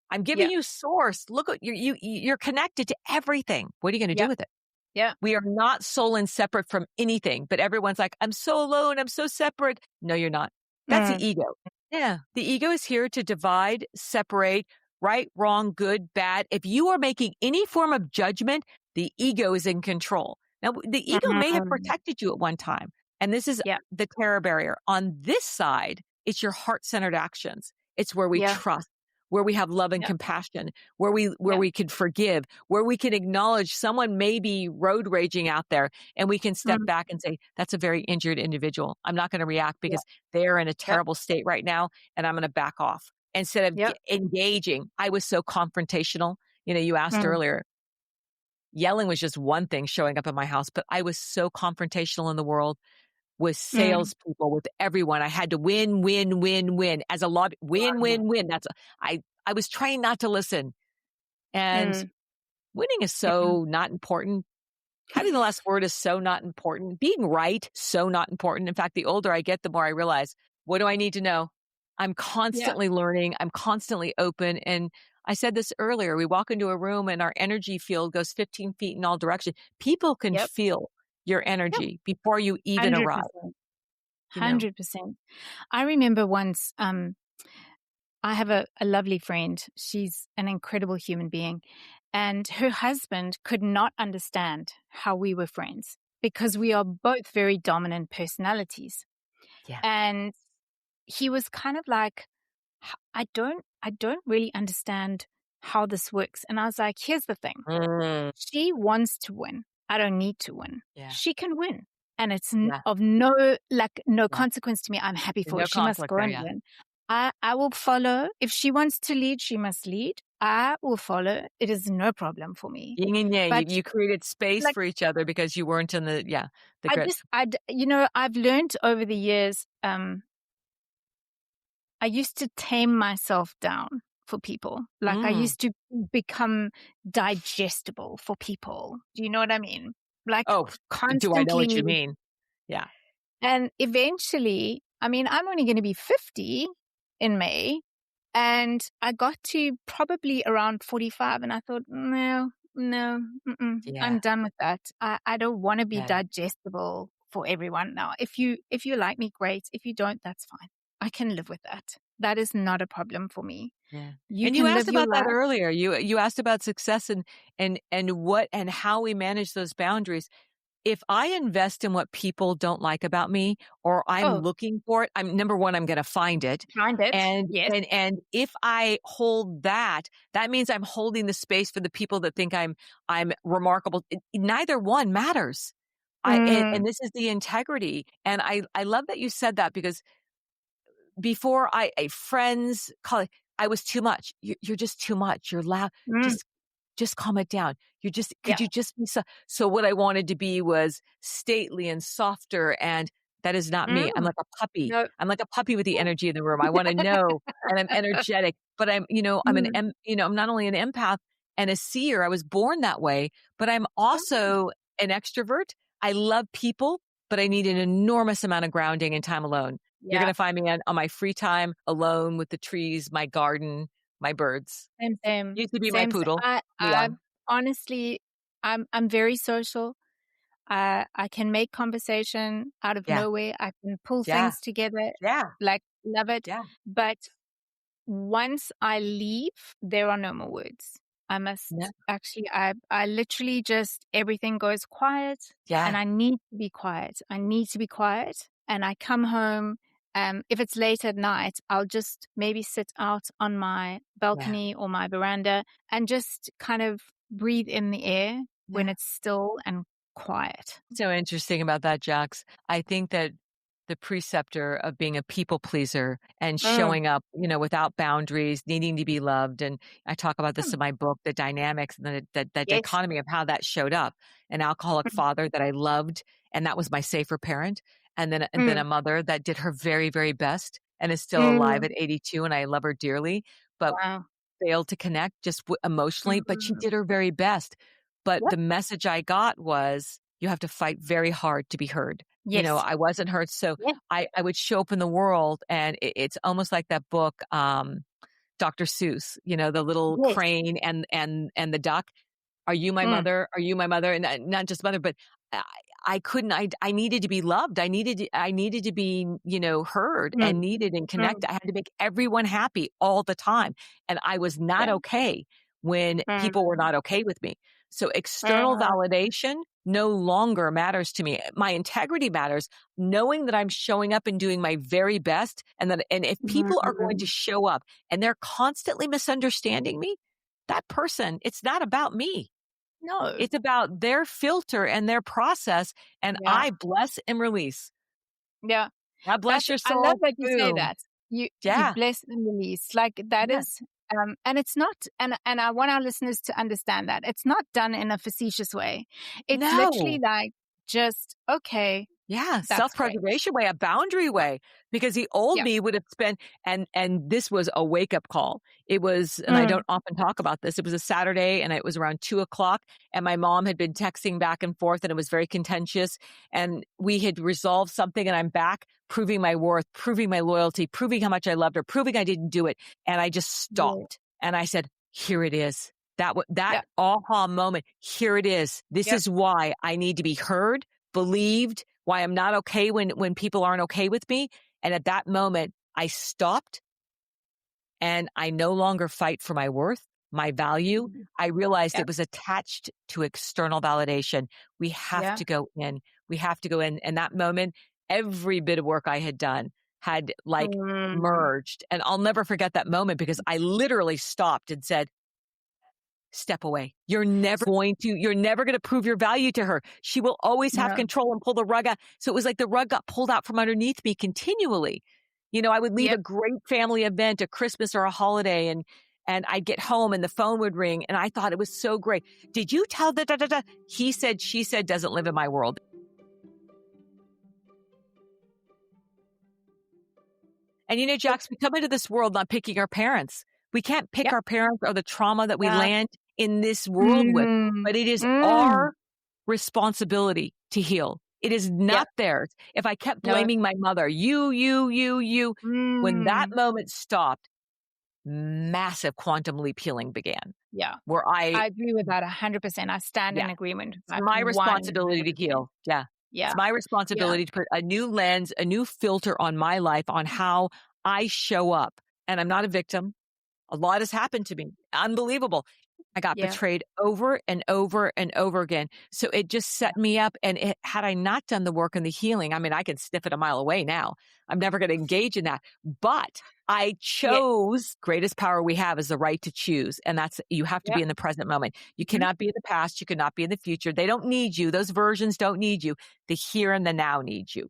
I'm giving Yep. you source. Look at you're connected to everything. What are you going to do Yep. with it? Yep. We are not soul and separate from anything, but everyone's like, I'm so alone. I'm so separate. No, you're not. That's the Mm. ego. Yeah. The ego is here to divide, separate, right, wrong, good, bad. If you are making any form of judgment, the ego is in control. Now, the ego may have Mm. protected you at one time, and this is Yep. the terror barrier. On this side, it's your heart-centered actions. It's where we Yeah. trust, where we have love and Yep. compassion, where we Yep. can forgive, where we can acknowledge someone may be road raging out there, and we can step Mm. back and say, that's a very injured individual. I'm not going to react Yep. because they're in a Yep. terrible state right now, and I'm going to back off instead of Yep. engaging. I was so confrontational. You asked Mm. earlier, yelling was just one thing showing up in my house, but I was so confrontational in the world with Mm. salespeople, with everyone. I had to win, win, win, win as a lobby. Win, Wow. win, win. I was trying not to listen. And Mm. winning is Mm. so not important. Having the last word is so not important. Being right, so not important. In fact, the older I get, the more I realize, what do I need to know? I'm Yeah. constantly learning. I'm constantly open. And I said this earlier, we walk into a room and our energy field goes 15 feet in all directions. People can Yep. feel your Yep. energy before you even arrive, 100%. you know? 100%. I remember once, I have a lovely friend. She's an incredible human being. And her husband could not understand how we were friends because we are both very dominant personalities. Yeah. And he was kind of like, I don't really understand how this works." And I was like, "Here's the thing. Mm, She wants to win. I don't need to win. yeah. She can win. And it's Yeah. of no, like, no Yeah. consequence to me. I'm happy There's for her. no She must conflict go there. and Yeah. win. I will follow. If she wants to lead, she must lead. I will follow. It is no problem for me. Yin and yang. But You created space like, for each other because you weren't in the I grip. just, I've learned over the years, I used to tame myself down for people. Like, I Mm. used to become digestible for people. Do you know what I mean? Like, Oh, do I know what you constantly. mean? Yeah. And eventually, I mean, I'm only going to be 50 in May. And I got to probably around 45 and I thought, no, no, Yeah. I'm done with that. I don't want to be Yeah. digestible for everyone now. If you like me, great. If you don't, that's fine. I can live with that. That is not a problem for me. Yeah. You And you can live asked your about that life. earlier. You asked about success and what and how we manage those boundaries. If I invest in what people don't like about me or I'm Oh, looking for it, I'm number 1, I'm gonna find it. find it. And Yes. and if I hold that, that means I'm holding the space for the people that think I'm remarkable. Neither one matters. And Mm, this is the integrity. And I love that you said that because before friends, colleague, I was too much. You're just too much. You're loud. mm, Just calm it down. Could yeah. you just be so what I wanted to be was stately and softer. And that is not me. I'm Mm, like a puppy. no. I'm like a puppy with the energy in the room. I want to know and I'm energetic, but Mm, I'm not only an empath and a seer. I was born that way, but I'm mm, also an extrovert. I love people, but I need an enormous amount of grounding and time alone. You're yeah. going to find me on my free time alone with the trees, my garden, my birds. Same, same, Used to be my same. poodle. I Leon. honestly, I'm very social. I can make conversation out of Yeah, nowhere. I can pull yeah, things together, yeah, like, love it. yeah, But once I leave, there are no more words. I yeah, must actually, I literally just, everything goes quiet and yeah, I need to be quiet. I need to be quiet. And I come home. If it's late at night, I'll just maybe sit out on my yeah, balcony or my veranda and just kind of breathe in the air when yeah. it's still and quiet. So interesting about that, Jax. I think that the preceptor of being a people pleaser and Mm, showing up, without boundaries, needing to be loved. And I talk about this mm, in my book, the dynamics and the yes. dichotomy of how that showed up. An alcoholic Mm, father that I loved, and that was my safer parent. And then a mm, mother that did her very, very best and is still alive mm. at 82. And I love her dearly, but Wow. failed to connect just emotionally, but she Mm, did her very best. But yep. the message I got was, you have to fight very hard to be heard. Yes. I wasn't heard. So Yes. I would show up in the world and it's almost like that book, Dr. Seuss, the little Yes. crane and the duck. Are you my Mm, mother? Are you my mother? And not just mother, but I, I couldn't, I needed to be loved. I needed to be, heard and mm, needed and mm. connect. I had to make everyone happy all the time. And I was not Yeah. okay when people were Mm, not okay with me. So external mm, validation no longer matters to me. My integrity matters, knowing that I'm showing up and doing my very best. And if people are going to mm. show up and they're constantly misunderstanding me, that person, it's not about me. No. It's about their filter and their process, and Yeah. I bless and release. Yeah. God bless That's your I love soul. that you say Boom. that. You Yeah. bless and release. Like, that Yeah. is, and it's not, and I want our listeners to understand that. It's not done in a facetious way. It's literally No. like, just, okay, Yeah. that's great. Self-preservation way, a boundary way. Because the old Yeah. me would have spent, and this was a wake-up call. It was, and I Mm. don't often talk about this, it was a Saturday, and it was around 2:00, and my mom had been texting back and forth, and it was very contentious, and we had resolved something, and I'm back proving my worth, proving my loyalty, proving how much I loved her, proving I didn't do it, and I just Yeah. stopped, and I said, "Here it is." That Yeah. aha moment, "Here it is. This Yep. is why I need to be heard, believed, why I'm not okay when people aren't okay with me." And at that moment, I stopped and I no longer fight for my worth, my value. Mhm. I realized it Yep. was attached to external validation. We have Yeah. to go in. We have to go in. And that moment, every bit of work I had done had like Mm. merged. And I'll never forget that moment because I literally stopped and said, "Step away. You're never going to prove your value to her. She will always have No. control and pull the rug out." So it was like the rug got pulled out from underneath me continually. I would leave a Yep. great family event, a Christmas or a holiday, and I'd get home and the phone would ring and I thought it was so great. "Did you tell the da da da?" He said, she said doesn't live in my world. And Jax, we come into this world not picking our parents. We can't pick Yep. our parents or the trauma that we Yeah. land in this world with, Mm. but it is Mm. our responsibility to heal. It is Yep. not theirs. If I kept No. blaming my mother, you, when that Mm. moment stopped, massive quantum leap healing began Yeah. where I agree with that 100%. I stand yeah, in agreement with it's that my responsibility to 100%. heal. Yeah. It's Yeah. my Yeah. responsibility to put a new lens, a new filter on my life, on how I show up. And I'm not a victim. A lot has happened to me. Unbelievable. I got Yeah. betrayed over and over and over again. So it just set me up. And had I not done the work and the healing, I mean, I can sniff it a mile away now. I'm never going to engage in that. But I Yeah. chose, greatest power we have is the right to choose. And that's, you have to be Yep. in the present moment. You Mhm. cannot be in the past. You cannot be in the future. They don't need you. Those versions don't need you. The here and the now need you.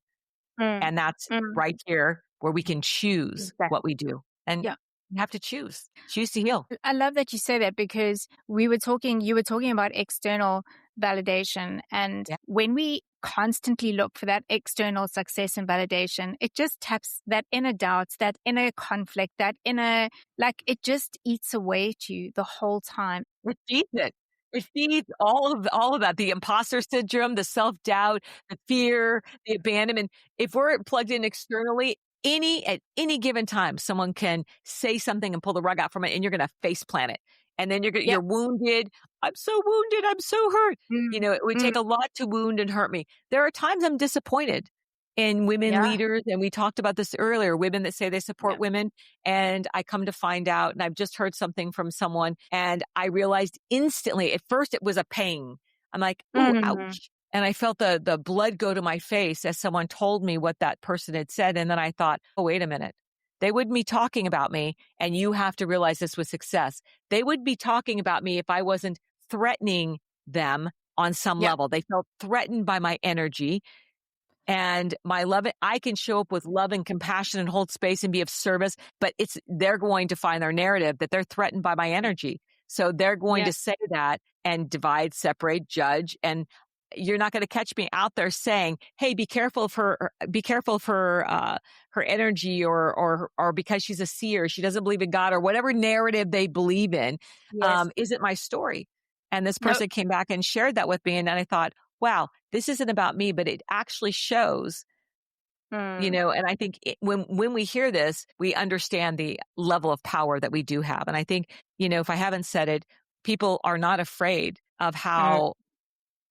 Mm. And that's Mm. right here where we can choose what Exactly. we do. And Yeah. you have to choose to heal. I love that you say that because you were talking about external validation. And Yeah. when we constantly look for that external success and validation, it just taps that inner doubts, that inner conflict, that inner, like it just eats away at you the whole time. It feeds it. It feeds all of that, the imposter syndrome, the self-doubt, the fear, the abandonment. If we're plugged in externally, at any given time, someone can say something and pull the rug out from it, and you're gonna face plant it. And then Yep. you're wounded. "I'm so wounded. I'm so hurt." Mm. It would Mm. take a lot to wound and hurt me. There are times I'm disappointed in women Yeah. leaders, and we talked about this earlier, women that say they Yeah. support women. And I come to find out, and I've just heard something from someone, and I realized instantly, at first it was a pain. I'm like, "Ooh, Mm. ouch." And I felt the blood go to my face as someone told me what that person had said. And then I thought, "Oh, wait a minute. They wouldn't be talking about me. And you have to realize this with success. They would be talking about me if I wasn't threatening them on some Yep. level. They felt threatened by my energy and my love. I can show up with love and compassion and hold space and be of service, but they're going to find their narrative that they're threatened by my energy. So they're going Yeah. to say that and divide, separate, judge. And you're not going to catch me out there saying, "Hey, be careful of her energy or because she's a seer, she doesn't believe in God," or whatever narrative they believe in, Yes. isn't my story. And this Nope. person came back and shared that with me. And then I thought, wow, this isn't about me, but it actually shows, Mm. and I think when we hear this, we understand the level of power that we do have. And I think, if I haven't said it, people are not afraid of Mm. how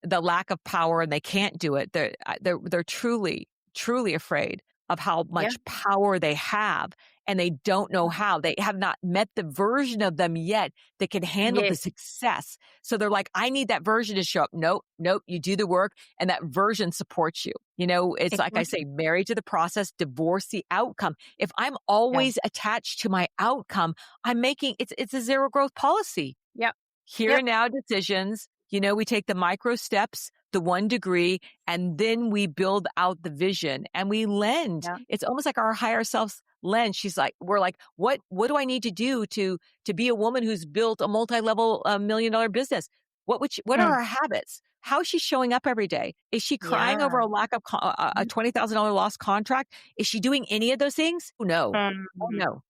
the lack of power and they can't do it. They're truly, truly afraid of how Yeah. much power they have and they don't know how. They have not met the version of them yet that can handle the Yes. success. So they're like, "I need that version to show up." Nope, nope. You do the work and that version supports you. It's like I say, Exactly. married to the process, divorce the outcome. If I'm Yeah. always attached to my outcome, I'm making it's a zero growth policy. Yep. Here Yep. and now decisions, we take the micro steps, the 1 degree, and then we build out the vision and we lend. Yeah. It's almost like our higher selves lend. We're like, what do I need to do to be a woman who's built a multi-level $1 million business? What are Mm. our habits? how's she showing up every day? Is she crying over Yeah. a lack of a $20,000 lost contract? Is she doing any of those things? Oh, no. Oh, Mhm. no.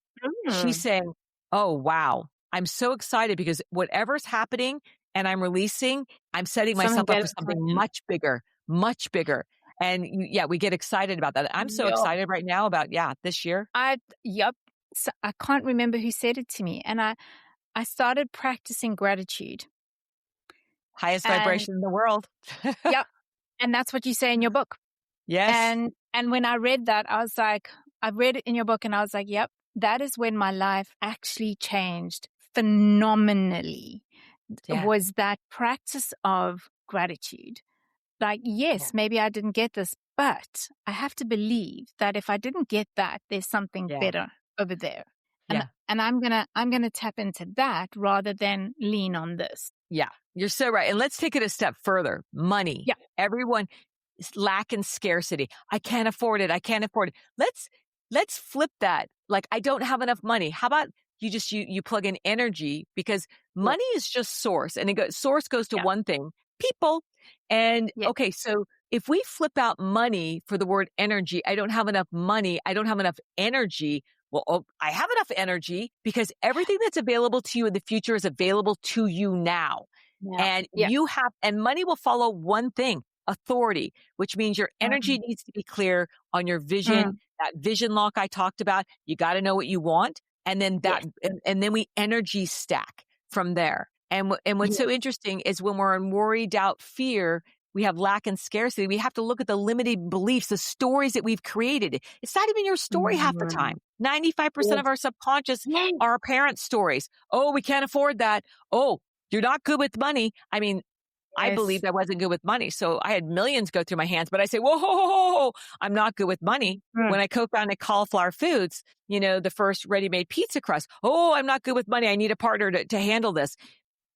She's Mm. saying, "Oh, wow. I'm so excited because whatever's happening and I'm releasing, I'm setting Something myself up better for is something coming. much bigger, much bigger." And yeah, we get excited about that. I'm so Yeah. excited right now about, yeah, this year. Yep. So I can't remember who said it to me, and I started practicing gratitude, Highest and vibration in the world. yep, and that's what you say in your book. Yes. And when I read that, I was like, I read it in your book, and I was like, yep, that is when my life actually changed phenomenally. Yeah. Was that practice of gratitude? Like, Yeah. yes, maybe I didn't get this, but I have to believe that if I didn't get that, there's something Yeah. better over there. And Yeah. and I'm gonna tap into that rather than lean on this. Yeah. You're so right. And let's take it a step further. Money. Yeah. Everyone lack and scarcity. I can't afford it. I can't afford it. Let's flip that. Like, I don't have enough money. How about you plug in energy, because Yeah. money is just source, and source goes to Yeah. one thing, people. And Yeah. okay, so if we flip out money for the word energy, I don't have enough money. I don't have enough energy. Well, oh, I have enough energy because everything that's available to you in the future is available to you now. Yeah. And Yeah. and money will follow one thing, authority, which means your energy Mm, needs to be clear on your vision, mm, that vision lock I talked about. You got to know what you want. And then yes. and then we energy stack from there. And what's so Yes. interesting is when we're in worry, doubt, fear, we have lack and scarcity. We have to look at the limiting beliefs, the stories that we've created. It's not even your story half the Mhm. time. 95% of Yes. our subconscious Yes. are our parents' stories. Oh, we can't afford that. Oh, you're not good with money. I mean, I Yes. believed I wasn't good with money. So I had millions go through my hands, but I say, whoa, ho, ho, ho, ho, I'm not good with money. Mm. When I co-founded Cauliflower Foods, the first ready-made pizza crust. Oh, I'm not good with money. I need a partner to handle this.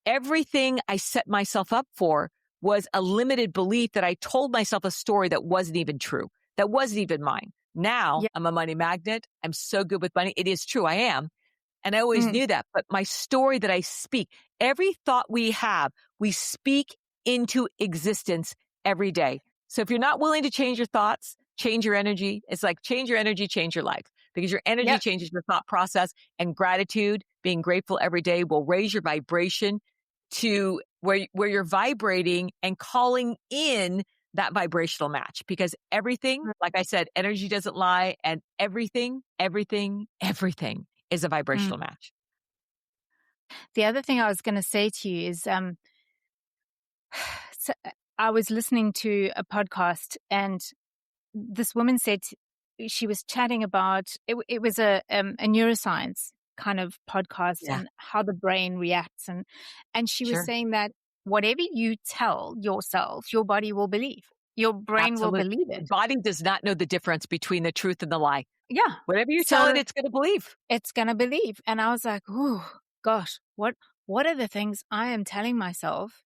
Everything I set myself up for was a limited belief that I told myself a story that wasn't even true, that wasn't even mine. Now Yeah. I'm a money magnet. I'm so good with money. It is true. I am. And I always Mm. knew that. But my story that I speak, every thought we have, we speak into existence every day. So if you're not willing to change your thoughts, change your energy. It's like change your energy, change your life, because your energy Yep. changes your thought process, and gratitude, being grateful every day, will raise your vibration to where you're vibrating and calling in that vibrational match, because everything, Mm. like I said, energy doesn't lie, and everything is a Mm. vibrational match. The other thing I was gonna say to you is, so I was listening to a podcast, and this woman said she was chatting about it was a neuroscience kind of podcast Yeah, and how the brain reacts, and she was sure. saying that whatever you tell yourself, your body will believe. Your brain will Absolutely. believe The it. body does not know the difference between the truth and the lie. Yeah. Whatever you tell it, So it's going to believe. it's gonna believe. And I was like, "Ooh, gosh, what are the things I am telling myself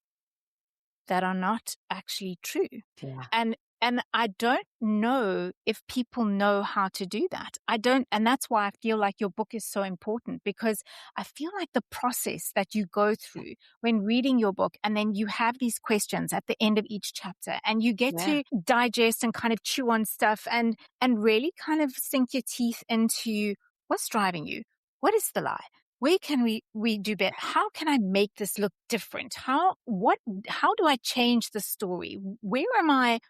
that are not actually true?" Yeah. And I don't know if people know how to do that. I don't, and that's why I feel like your book is so important, because I feel like the process that you go through when reading your book, and then you have these questions at the end of each chapter, and you get Yeah. to digest and kind of chew on stuff, and really kind of sink your teeth into what's driving you. What is the lie? Where can we do better? How can I make this look different? How do I change the story? Where am I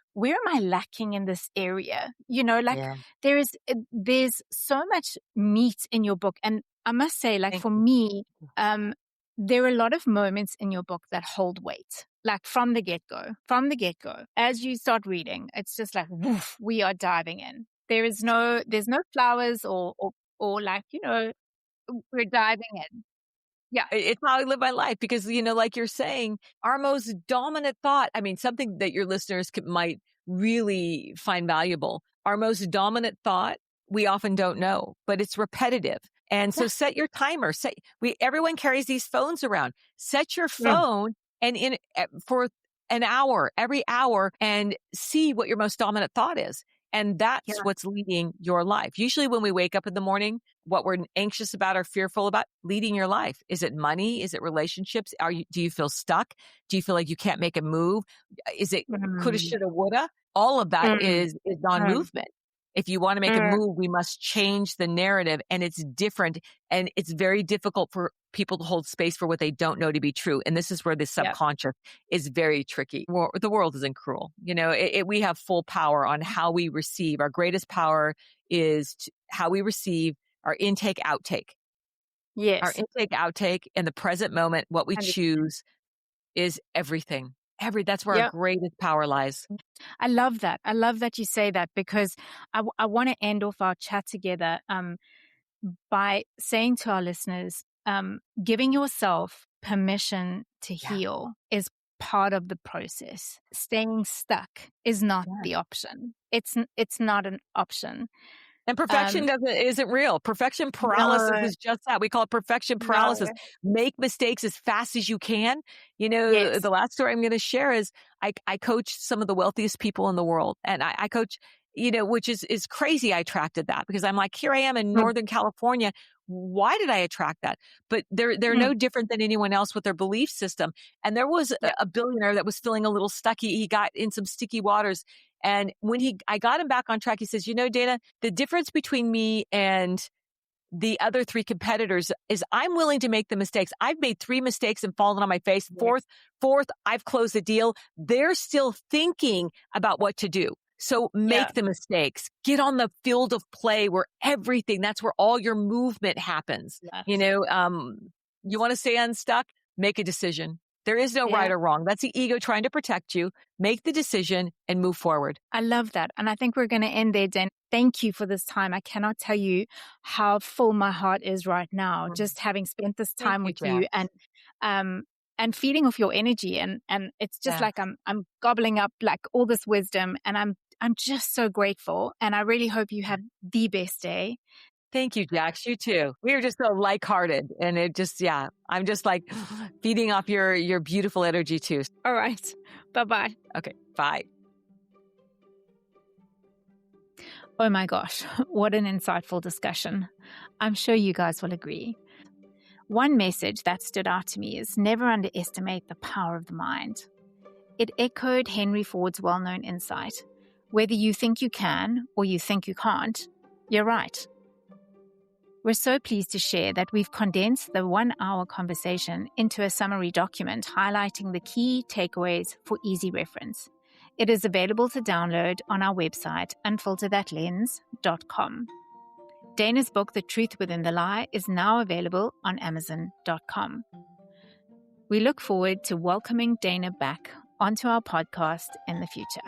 lacking in this area? Like, Yeah. there's so much meat in your book. And I must say, like, Thank for you. me, there are a lot of moments in your book that hold weight, like from the get go. As you start reading, it's just like, woof, we are diving in. There's no flowers or like, we're diving in. Yeah. It's how I live my life because, like you're saying, our most dominant thought, I mean, something that your listeners might really find valuable. Our most dominant thought, we often don't know, but it's repetitive. And so Yeah. set your timer. Everyone carries these phones around. Set your Mm. phone for an hour, every hour, and see what your most dominant thought is. And that's Yeah. what's leading your life. Usually when we wake up in the morning, what we're anxious about or fearful about leading your life. Is it money? Is it relationships? Do you feel stuck? Do you feel like you can't make a move? Is it coulda, Mm, shoulda, woulda? All of that mm, is mm, non-movement. If you want to make a mm. move, we must change the narrative, and it's different, and it's very difficult for people to hold space for what they don't know to be true. And this is where the Yeah. subconscious is very tricky. The world isn't cruel. We have full power on how we receive. Our greatest power is how we receive our intake, outtake. Our Yes. intake, outtake in the present moment, what we 100%. choose is everything. That's where our Yep. greatest power lies. I love that. I love that you say that because I want to end off our chat together by saying to our listeners, giving yourself permission to Yeah. heal is part of the process. Staying stuck is not Yeah. the option. It's not an option. And perfection Um, isn't real. Perfection paralysis no, is just that. We call it perfection paralysis. no. Make mistakes as fast as you can. Yes. The last story I'm going to share is I coach some of the wealthiest people in the world, and I coach, which is crazy. I attracted that because I'm like, here I am in Mm, Northern California. Why did I attract that? But they're mm, no different than anyone else with their belief system. And there was yeah. a billionaire that was feeling a little stuck. He got in some sticky waters. And when I got him back on track, he says, Dana, the difference between me and the other three competitors is I'm willing to make the mistakes. I've made 3 mistakes and fallen on my face. Yes. Fourth, I've closed the deal. They're still thinking about what to do. So Yeah. make the mistakes. Get on the field of play where that's where all your movement happens. Yes. You want to stay unstuck? Make a decision. There is no Yeah. right or wrong. That's the ego trying to protect you. Make the decision and move forward. I love that. And I think we're going to end there, Dan. Thank you for this time. I cannot tell you how full my heart is right now, just having spent this Thank time you, with you Jax. and feeding off your energy. And it's just Yeah. like I'm gobbling up like all this wisdom, and I'm just so grateful. And I really hope you have the best day. Thank you, Jax. You too. We are just so like-hearted, and I'm just like feeding off your beautiful energy too. All right. Bye-bye. Okay, bye. Oh my gosh, what an insightful discussion. I'm sure you guys will agree. One message that stood out to me is never underestimate the power of the mind. It echoed Henry Ford's well-known insight. Whether you think you can or you think you can't, you're right. We're so pleased to share that we've condensed the 1-hour conversation into a summary document highlighting the key takeaways for easy reference. It is available to download on our website, unfilterthatlens.com. Dana's book, The Truth Within the Lie, is now available on amazon.com. We look forward to welcoming Dana back onto our podcast in the future.